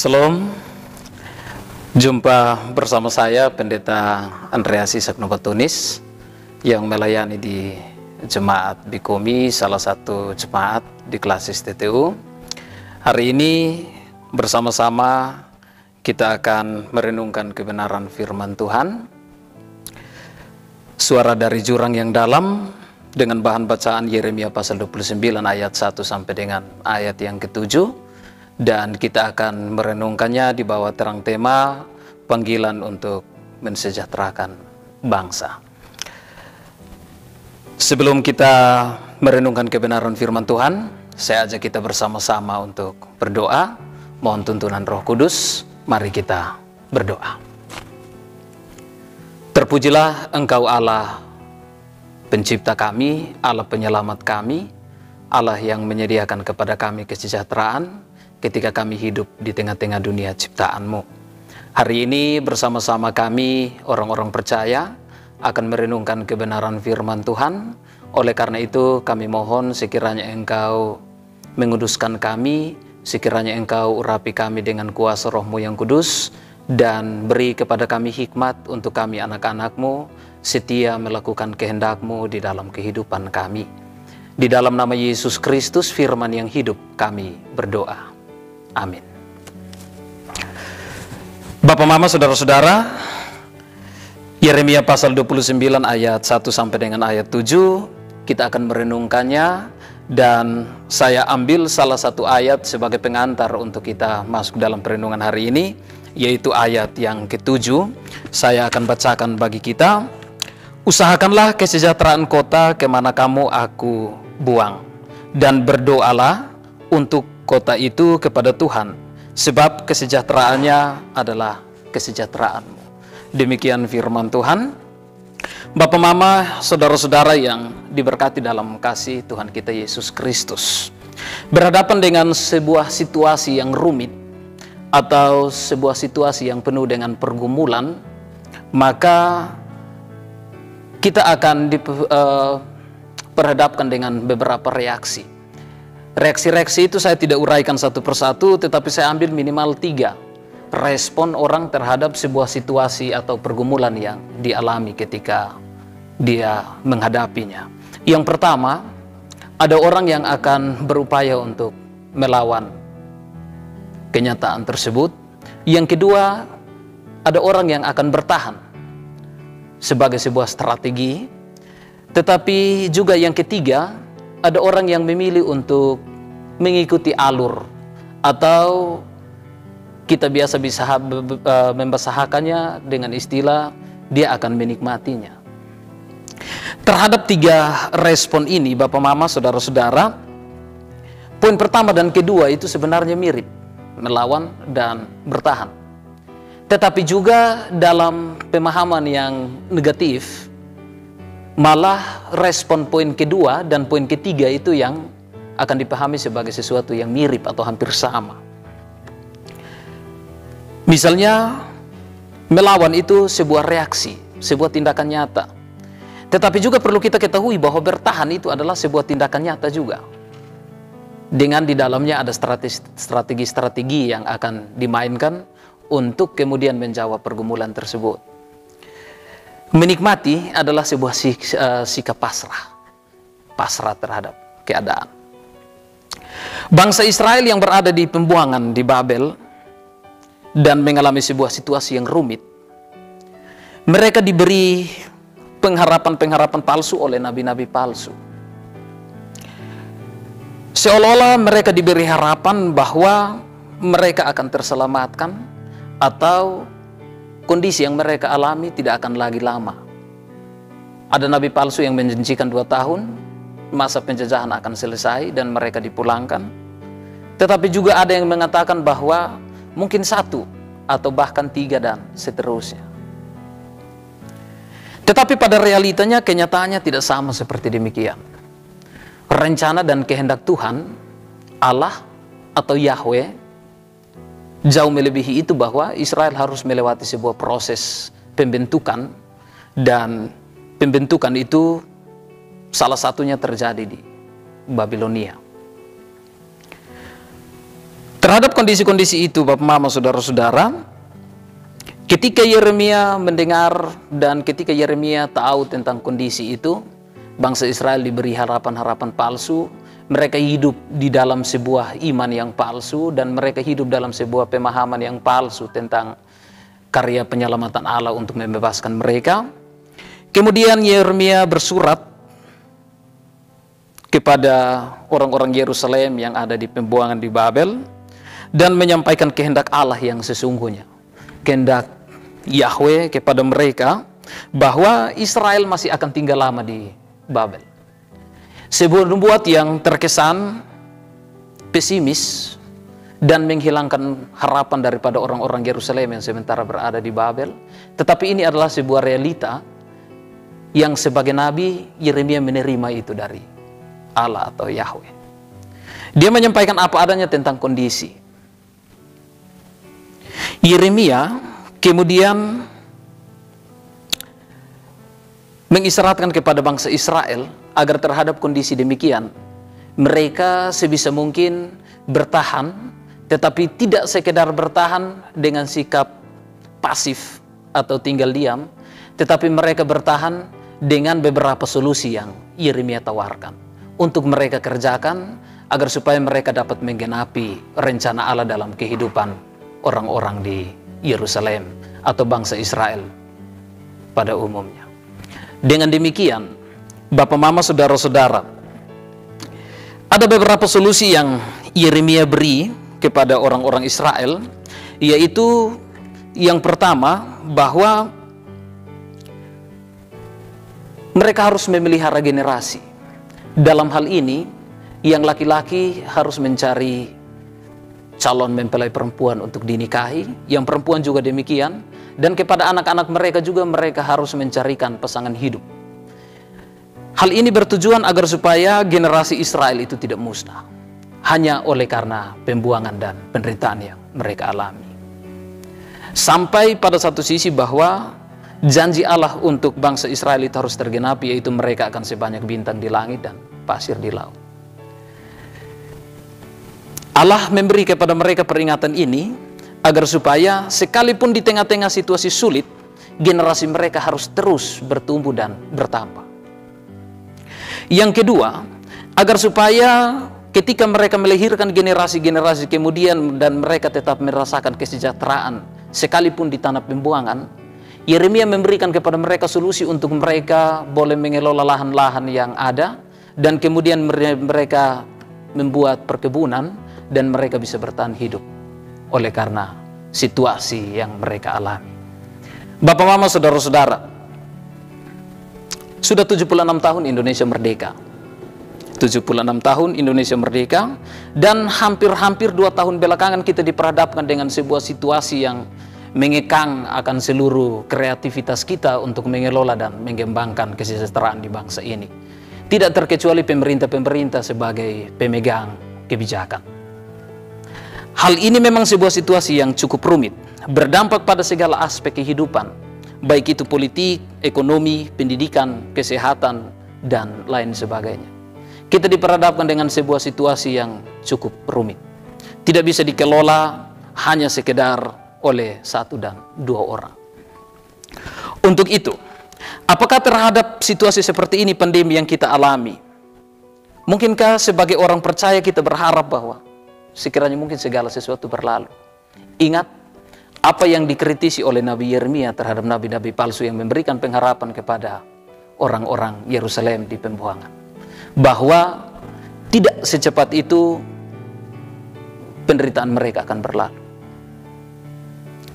Shalom, jumpa bersama saya Pendeta Andreas Isaknobatunis yang melayani di Jemaat Bikomi, salah satu jemaat di Klasis TTU. Hari ini bersama-sama kita akan merenungkan kebenaran firman Tuhan, suara dari jurang yang dalam, dengan bahan bacaan Yeremia pasal 29 ayat 1 sampai dengan ayat yang ke-7. Dan kita akan merenungkannya di bawah terang tema panggilan untuk mensejahterakan bangsa. Sebelum kita merenungkan kebenaran firman Tuhan, saya ajak kita bersama-sama untuk berdoa, mohon tuntunan Roh Kudus. Mari kita berdoa. Terpujilah Engkau Allah Pencipta kami, Allah Penyelamat kami, Allah yang menyediakan kepada kami kesejahteraan ketika kami hidup di tengah-tengah dunia ciptaan-Mu. Hari ini bersama-sama kami, orang-orang percaya, akan merenungkan kebenaran firman Tuhan. Oleh karena itu kami mohon sekiranya Engkau menguduskan kami, sekiranya Engkau urapi kami dengan kuasa Roh-Mu yang kudus, dan beri kepada kami hikmat untuk kami anak-anak-Mu, setia melakukan kehendak-Mu di dalam kehidupan kami. Di dalam nama Yesus Kristus, firman yang hidup, kami berdoa. Amin. Bapak, Mama, Saudara-saudara, Yeremia pasal 29 ayat 1 sampai dengan ayat 7, kita akan merenungkannya, dan saya ambil salah satu ayat sebagai pengantar untuk kita masuk dalam perenungan hari ini, yaitu ayat yang ke-7. Saya akan bacakan bagi kita. Usahakanlah kesejahteraan kota kemana kamu aku buang, dan berdoalah untuk kota itu kepada Tuhan, sebab kesejahteraannya adalah kesejahteraanmu. Demikian firman Tuhan. Bapak, Mama, Saudara-saudara yang diberkati dalam kasih Tuhan kita Yesus Kristus, berhadapan dengan sebuah situasi yang rumit atau sebuah situasi yang penuh dengan pergumulan, maka kita akan diperhadapkan dengan beberapa reaksi. Reaksi-reaksi itu saya tidak uraikan satu persatu, tetapi saya ambil minimal 3 respon orang terhadap sebuah situasi atau pergumulan yang dialami ketika dia menghadapinya. Yang pertama, ada orang yang akan berupaya untuk melawan kenyataan tersebut. Yang kedua, ada orang yang akan bertahan sebagai sebuah strategi. Tetapi juga yang ketiga, ada orang yang memilih untuk mengikuti alur, atau kita biasa bisa membahasakannya dengan istilah dia akan menikmatinya. Terhadap 3 respon ini, Bapak, Mama, Saudara-saudara, poin pertama dan kedua itu sebenarnya mirip, melawan dan bertahan. Tetapi juga dalam pemahaman yang negatif, malah respon poin kedua dan poin ketiga itu yang akan dipahami sebagai sesuatu yang mirip atau hampir sama. Misalnya, melawan itu sebuah reaksi, sebuah tindakan nyata. Tetapi juga perlu kita ketahui bahwa bertahan itu adalah sebuah tindakan nyata juga, dengan di dalamnya ada strategi-strategi yang akan dimainkan untuk kemudian menjawab pergumulan tersebut. Menikmati adalah sebuah sikap pasrah terhadap keadaan. Bangsa Israel yang berada di pembuangan di Babel dan mengalami sebuah situasi yang rumit, mereka diberi pengharapan-pengharapan palsu oleh nabi-nabi palsu. Seolah-olah mereka diberi harapan bahwa mereka akan terselamatkan, atau kondisi yang mereka alami tidak akan lagi lama. Ada nabi palsu yang menjanjikan 2 tahun, masa penjajahan akan selesai dan mereka dipulangkan. Tetapi juga ada yang mengatakan bahwa mungkin 1 atau bahkan 3 dan seterusnya. Tetapi pada realitanya, kenyataannya tidak sama seperti demikian. Rencana dan kehendak Tuhan, Allah atau Yahweh, jauh melebihi itu, bahwa Israel harus melewati sebuah proses pembentukan, dan pembentukan itu salah satunya terjadi di Babilonia. Terhadap kondisi-kondisi itu, Bapak Mama, saudara-saudara, ketika Yeremia mendengar dan ketika Yeremia tahu tentang kondisi itu, bangsa Israel diberi harapan-harapan palsu, mereka hidup di dalam sebuah iman yang palsu, dan mereka hidup dalam sebuah pemahaman yang palsu tentang karya penyelamatan Allah untuk membebaskan mereka. Kemudian Yeremia bersurat kepada orang-orang Yerusalem yang ada di pembuangan di Babel dan menyampaikan kehendak Allah yang sesungguhnya, kehendak Yahweh kepada mereka, bahwa Israel masih akan tinggal lama di Babel. Sebuah nubuat yang terkesan pesimis dan menghilangkan harapan daripada orang-orang Yerusalem yang sementara berada di Babel. Tetapi ini adalah sebuah realita yang sebagai nabi Yeremia menerima itu dari Allah atau Yahweh. Dia menyampaikan apa adanya tentang kondisi. Yeremia kemudian mengisyaratkan kepada bangsa Israel agar terhadap kondisi demikian mereka sebisa mungkin bertahan, tetapi tidak sekedar bertahan dengan sikap pasif atau tinggal diam, tetapi mereka bertahan dengan beberapa solusi yang Yeremia tawarkan untuk mereka kerjakan agar supaya mereka dapat menggenapi rencana Allah dalam kehidupan orang-orang di Yerusalem atau bangsa Israel pada umumnya. Dengan demikian, Bapak Mama, saudara-saudara, ada beberapa solusi yang Yeremia beri kepada orang-orang Israel, yaitu yang pertama, bahwa mereka harus memelihara generasi. Dalam hal ini, yang laki-laki harus mencari calon mempelai perempuan untuk dinikahi, yang perempuan juga demikian, dan kepada anak-anak mereka juga mereka harus mencarikan pasangan hidup. Hal ini bertujuan agar supaya generasi Israel itu tidak musnah hanya oleh karena pembuangan dan penderitaan yang mereka alami. Sampai pada satu sisi bahwa janji Allah untuk bangsa Israel itu harus tergenapi, yaitu mereka akan sebanyak bintang di langit dan pasir di laut. Allah memberi kepada mereka peringatan ini agar supaya sekalipun di tengah-tengah situasi sulit, generasi mereka harus terus bertumbuh dan bertambah. Yang kedua, agar supaya ketika mereka melahirkan generasi-generasi kemudian dan mereka tetap merasakan kesejahteraan sekalipun di tanah pembuangan, Yeremia memberikan kepada mereka solusi untuk mereka boleh mengelola lahan-lahan yang ada, dan kemudian mereka membuat perkebunan dan mereka bisa bertahan hidup oleh karena situasi yang mereka alami. Bapak Mama, saudara-saudara, sudah 76 tahun Indonesia merdeka. 76 tahun Indonesia merdeka, dan hampir-hampir 2 tahun belakangan kita diperhadapkan dengan sebuah situasi yang mengekang akan seluruh kreativitas kita untuk mengelola dan mengembangkan kesejahteraan di bangsa ini. Tidak terkecuali pemerintah-pemerintah sebagai pemegang kebijakan. Hal ini memang sebuah situasi yang cukup rumit, berdampak pada segala aspek kehidupan, baik itu politik, ekonomi, pendidikan, kesehatan, dan lain sebagainya. Kita diperhadapkan dengan sebuah situasi yang cukup rumit. Tidak bisa dikelola hanya sekedar oleh 1 dan 2 orang. Untuk itu, apakah terhadap situasi seperti ini, pandemi yang kita alami, mungkinkah sebagai orang percaya kita berharap bahwa sekiranya mungkin segala sesuatu berlalu? Ingat apa yang dikritisi oleh Nabi Yeremia terhadap nabi-nabi palsu yang memberikan pengharapan kepada orang-orang Yerusalem di pembuangan, bahwa tidak secepat itu penderitaan mereka akan berlalu.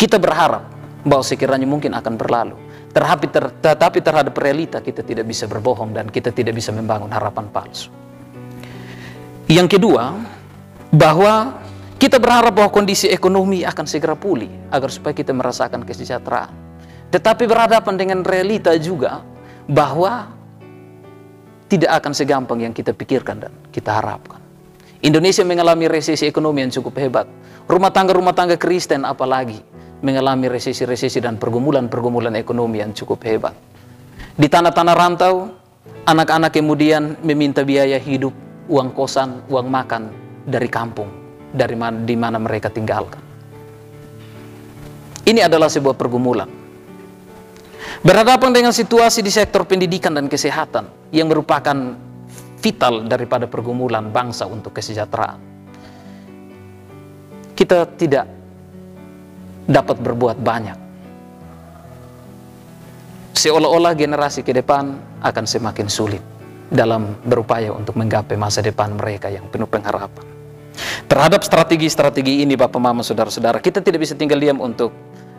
Kita berharap bahwa sekiranya mungkin akan berlalu, tetapi terhadap realita kita tidak bisa berbohong dan kita tidak bisa membangun harapan palsu. Yang kedua, bahwa kita berharap bahwa kondisi ekonomi akan segera pulih agar supaya kita merasakan kesejahteraan. Tetapi berhadapan dengan realita juga bahwa tidak akan segampang yang kita pikirkan dan kita harapkan. Indonesia mengalami resesi ekonomi yang cukup hebat. Rumah tangga Kristen apalagi mengalami resesi-resesi dan pergumulan-pergumulan ekonomi yang cukup hebat. Di tanah-tanah rantau, anak-anak kemudian meminta biaya hidup, uang kosan, uang makan dari kampung di mana mereka tinggalkan. Ini adalah sebuah pergumulan. Berhadapan dengan situasi di sektor pendidikan dan kesehatan yang merupakan vital daripada pergumulan bangsa untuk kesejahteraan. Kita tidak dapat berbuat banyak. Seolah-olah generasi ke depan akan semakin sulit dalam berupaya untuk menggapai masa depan mereka yang penuh pengharapan. Terhadap strategi-strategi ini, Bapak, Mama, Saudara-saudara, kita tidak bisa tinggal diam untuk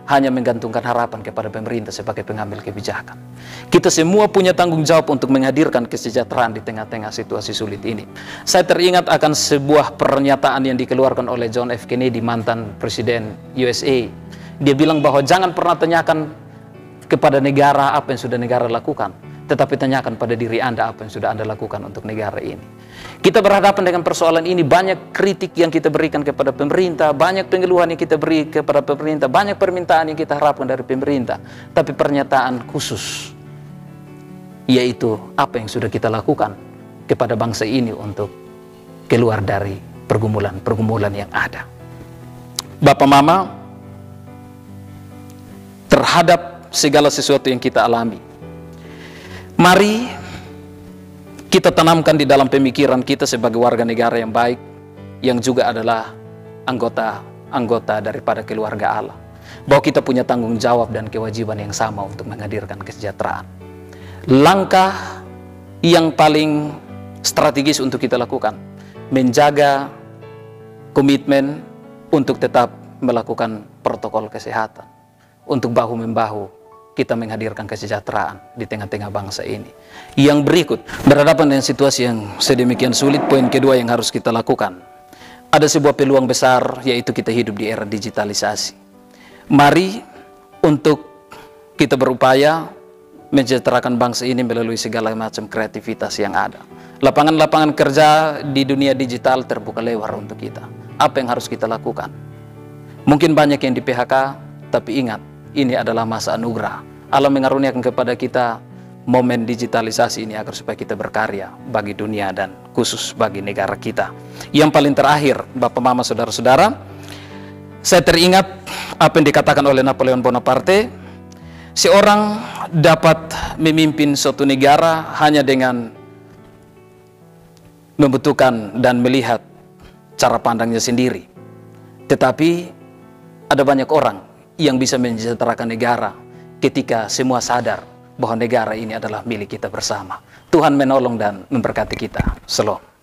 hanya menggantungkan harapan kepada pemerintah sebagai pengambil kebijakan. Kita semua punya tanggung jawab untuk menghadirkan kesejahteraan di tengah-tengah situasi sulit ini. Saya teringat akan sebuah pernyataan yang dikeluarkan oleh John F. Kennedy, mantan Presiden USA. Dia bilang bahwa jangan pernah tanyakan kepada negara apa yang sudah negara lakukan, tetapi tanyakan pada diri Anda apa yang sudah Anda lakukan untuk negara ini. Kita berhadapan dengan persoalan ini, banyak kritik yang kita berikan kepada pemerintah, banyak pengeluhan yang kita beri kepada pemerintah, banyak permintaan yang kita harapkan dari pemerintah. Tapi pernyataan khusus, yaitu apa yang sudah kita lakukan kepada bangsa ini untuk keluar dari pergumulan-pergumulan yang ada. Bapak, Mama, terhadap segala sesuatu yang kita alami, mari kita tanamkan di dalam pemikiran kita sebagai warga negara yang baik, yang juga adalah anggota daripada keluarga Allah, bahwa kita punya tanggung jawab dan kewajiban yang sama untuk menghadirkan kesejahteraan. Langkah yang paling strategis untuk kita lakukan, menjaga komitmen untuk tetap melakukan protokol kesehatan, untuk bahu-membahu kita menghadirkan kesejahteraan di tengah-tengah bangsa ini. Yang berikut, berhadapan dengan situasi yang sedemikian sulit, poin kedua yang harus kita lakukan, ada sebuah peluang besar, yaitu kita hidup di era digitalisasi. Mari untuk kita berupaya mensejahterakan bangsa ini melalui segala macam kreativitas yang ada. Lapangan-lapangan kerja di dunia digital terbuka lebar untuk kita. Apa yang harus kita lakukan? Mungkin banyak yang di PHK, tapi ingat, ini adalah masa anugerah. Allah mengaruniakan kepada kita momen digitalisasi ini agar supaya kita berkarya bagi dunia dan khusus bagi negara kita. Yang paling terakhir, Bapak, Mama, Saudara-saudara, saya teringat apa yang dikatakan oleh Napoleon Bonaparte, seorang dapat memimpin suatu negara hanya dengan membutuhkan dan melihat cara pandangnya sendiri. Tetapi ada banyak orang yang bisa mensejahterakan negara ketika semua sadar bahwa negara ini adalah milik kita bersama. Tuhan menolong dan memberkati kita. Shalom.